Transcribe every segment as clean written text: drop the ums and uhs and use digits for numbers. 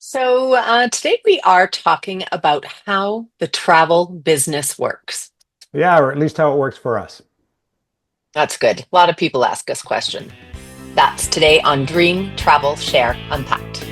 Today we are talking about how the travel business works. Yeah, or at least how it works for us. That's good. A lot of people ask us questions. That's today on Dream Travel Share Unpacked.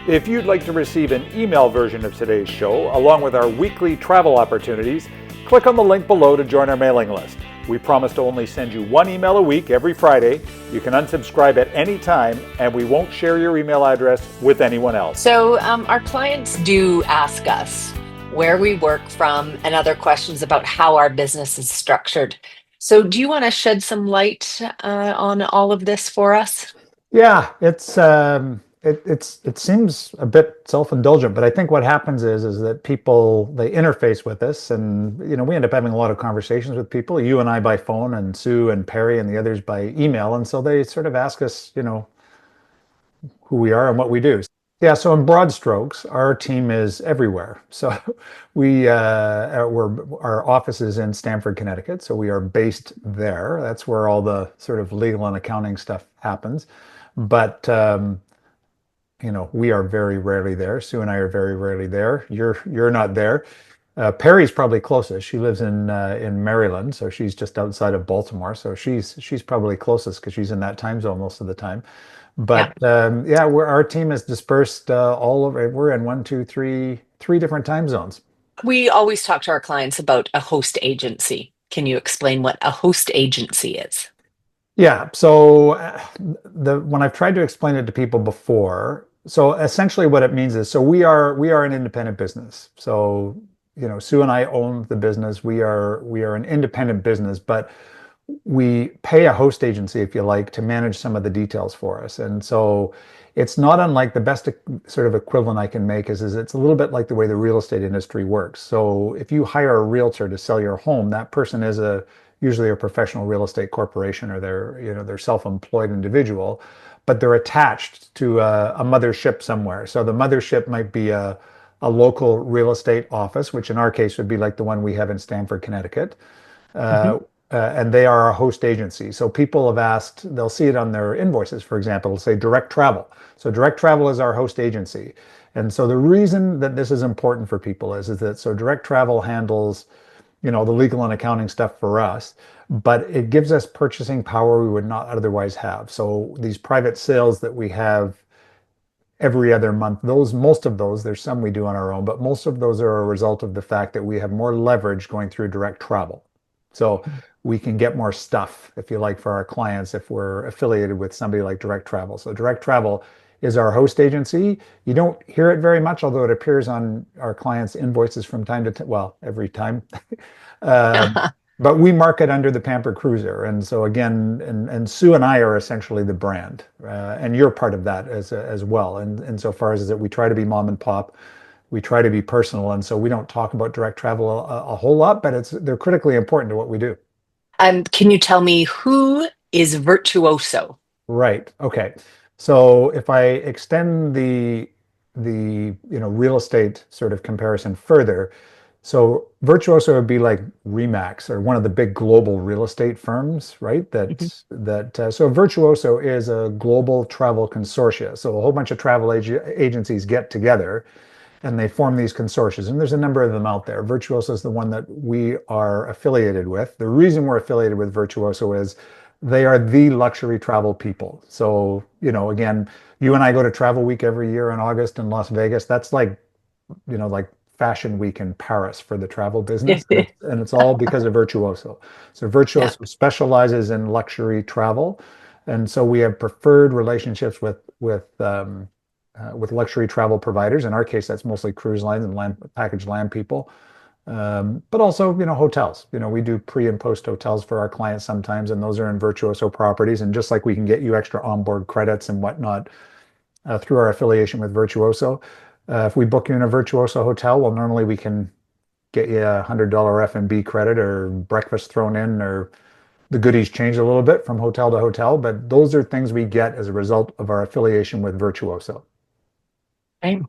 If you'd like to receive an email version of today's show, along with our weekly travel opportunities, click on the link below to join our mailing list. We promise to only send you one email a week every Friday. You can unsubscribe at any time, and we won't share your email address with anyone else. Our clients do ask us where we work from and other questions about how our business is structured. So, do you want to shed some light on all of this for us? Yeah, it seems a bit self-indulgent, but I think what happens is that people they interface with us, and we end up having a lot of conversations with people. You and I by phone, and Sue and Perry and the others by email, and so they sort of ask us, who we are and what we do. Yeah, so in broad strokes, our team is everywhere. So our office is in Stamford, Connecticut. So we are based there. That's where all the sort of legal and accounting stuff happens. But we are very rarely there. Sue and I are very rarely there. You're not there. Perry's probably closest. She lives in Maryland, so she's just outside of Baltimore. So she's probably closest because she's in that time zone most of the time. Yeah. But yeah, our team is dispersed all over. We're in one, two, three different time zones. We always talk to our clients about a host agency. Can you explain what a host agency is? Yeah. So the when I've tried to explain it to people before, so essentially what it means is, so we are an independent business. So Sue and I own the business. We are an independent business, but we pay a host agency, if you like, to manage some of the details for us. And so it's not unlike the best sort of equivalent I can make is it's a little bit like the way the real estate industry works. So if you hire a realtor to sell your home, that person is usually a professional real estate corporation or they're self-employed individual, but they're attached to a mothership somewhere. So the mothership might be a local real estate office, which in our case would be like the one we have in Stamford, Connecticut. Mhm. Uh, and they are a host agency. So people have asked, they'll see it on their invoices, for example, it'll say direct travel. So direct travel is our host agency. And so the reason that this is important for people is that so direct travel handles, the legal and accounting stuff for us, but it gives us purchasing power we would not otherwise have. So these private sales that we have every other month, most of those, there's some we do on our own, but most of those are a result of the fact that we have more leverage going through direct travel. So we can get more stuff, if you like, for our clients if we're affiliated with somebody like Direct Travel. So Direct Travel is our host agency. You don't hear it very much, although it appears on our clients' invoices from time to time, well, every time. Um, but we market under the Pampered Cruiser. And so again, and Sue and I are essentially the brand. And you're part of that as well. And insofar as that we try to be mom and pop, we try to be personal. And so we don't talk about direct travel a whole lot, but they're critically important to what we do. Can you tell me who is Virtuoso? Right. Okay. So if I extend the real estate sort of comparison further, so Virtuoso would be like Remax or one of the big global real estate firms, right? Mhm. So Virtuoso is a global travel consortia. So a whole bunch of travel agencies get together and they form these consortia. And there's a number of them out there. Virtuoso is the one that we are affiliated with. The reason we're affiliated with Virtuoso is they are the luxury travel people. So, again, you and I go to Travel Week every year in August in Las Vegas. That's like Fashion Week in Paris for the travel business. And it's all because of Virtuoso. So Yeah. Virtuoso specializes in luxury travel. And so we have preferred relationships with luxury travel providers. In our case, that's mostly cruise lines and package land people. But also, hotels. We do pre and post hotels for our clients sometimes, and those are in Virtuoso properties. And just like we can get you extra onboard credits and whatnot through our affiliation with Virtuoso, if we book you in a Virtuoso hotel, well, normally we can get you $100 F&B credit or breakfast thrown in, or the goodies change a little bit from hotel to hotel. But those are things we get as a result of our affiliation with Virtuoso. Right.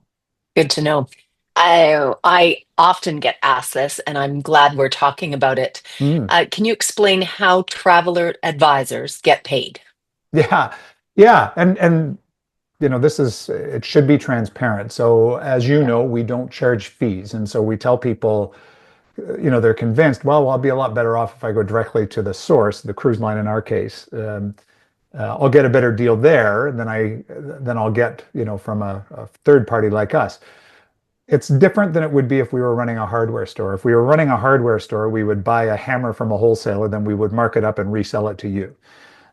Good to know. I often get asked this, and I'm glad we're talking about it. Mm. Can you explain how traveler advisors get paid? Yeah, yeah, and it should be transparent. So as you know, we don't charge fees. And so we tell people, they're convinced, well, I'll be a lot better off if I go directly to the source, the cruise line in our case. I'll get a better deal there than I'll get, from a third party like us. It's different than it would be if we were running a hardware store. If we were running a hardware store, we would buy a hammer from a wholesaler, then we would mark it up and resell it to you.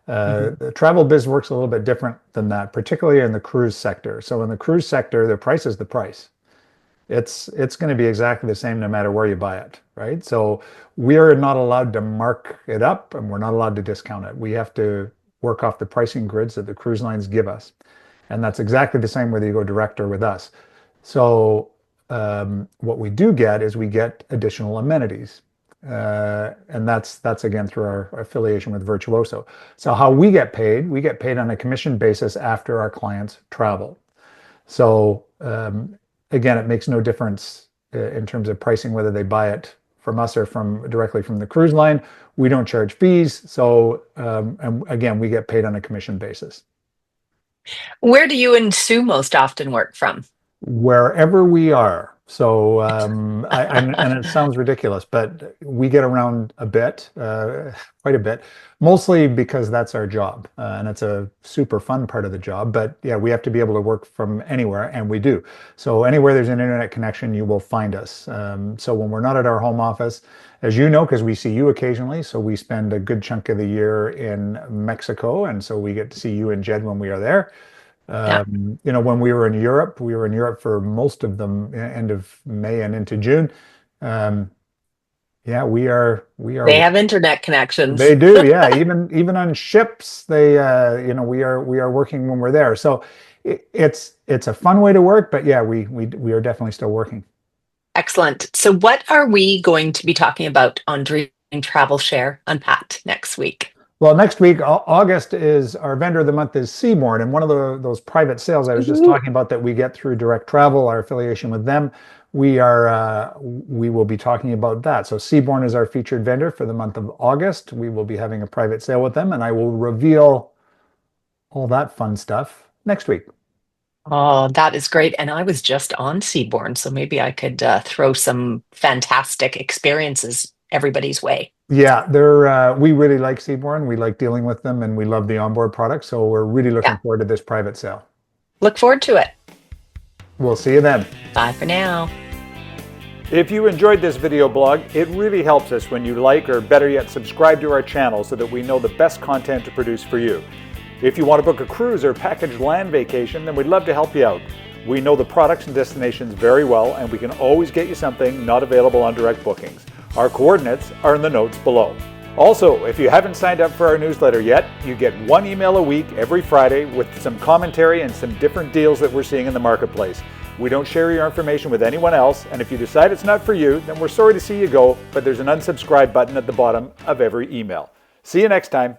The travel biz works a little bit different than that, particularly in the cruise sector. So in the cruise sector, the price is the price. It's going to be exactly the same no matter where you buy it, right? So we are not allowed to mark it up, and we're not allowed to discount it. We have to work off the pricing grids that the cruise lines give us. And that's exactly the same whether you go direct or with us. So what we do get is we get additional amenities. And that's again through our affiliation with Virtuoso. So how we get paid on a commission basis after our clients travel. So again, it makes no difference in terms of pricing, whether they buy it from us or directly from the cruise line. We don't charge fees. So and again, we get paid on a commission basis. Where do you and Sue most often work from? Wherever we are. So, and it sounds ridiculous, but we get around a bit, quite a bit, mostly because that's our job. And it's a super fun part of the job. But yeah, we have to be able to work from anywhere, and we do. So anywhere there's an internet connection, you will find us. So when we're not at our home office, as you know, because we see you occasionally, so we spend a good chunk of the year in Mexico. And so we get to see you and Jed when we are there. Yeah. When we were in Europe for most of them, end of May and into June. Yeah, we are. They have internet connections. They do, yeah. Even on ships, we are working when we're there. So it's a fun way to work, but yeah, we are definitely still working. Excellent. So what are we going to be talking about on Dream Travel Share Unpacked next week? Well, next week, August, is our vendor of the month is Seabourn, and one of those private sales I was just talking about that we get through Direct Travel, our affiliation with them, we will be talking about that. So Seabourn is our featured vendor for the month of August. We will be having a private sale with them, and I will reveal all that fun stuff next week. Oh, that is great. And I was just on Seabourn, so maybe I could throw some fantastic experiences everybody's way. Yeah, we really like Seabourn. We like dealing with them, and we love the onboard product. So we're really looking forward to this private sale. Look forward to it. We'll see you then. Bye for now. If you enjoyed this video blog, it really helps us when you like, or better yet, subscribe to our channel so that we know the best content to produce for you. If you want to book a cruise or package land vacation, then we'd love to help you out. We know the products and destinations very well, and we can always get you something not available on direct bookings. Our coordinates are in the notes below. Also, if you haven't signed up for our newsletter yet, you get one email a week every Friday with some commentary and some different deals that we're seeing in the marketplace. We don't share your information with anyone else, and if you decide it's not for you, then we're sorry to see you go, but there's an unsubscribe button at the bottom of every email. See you next time.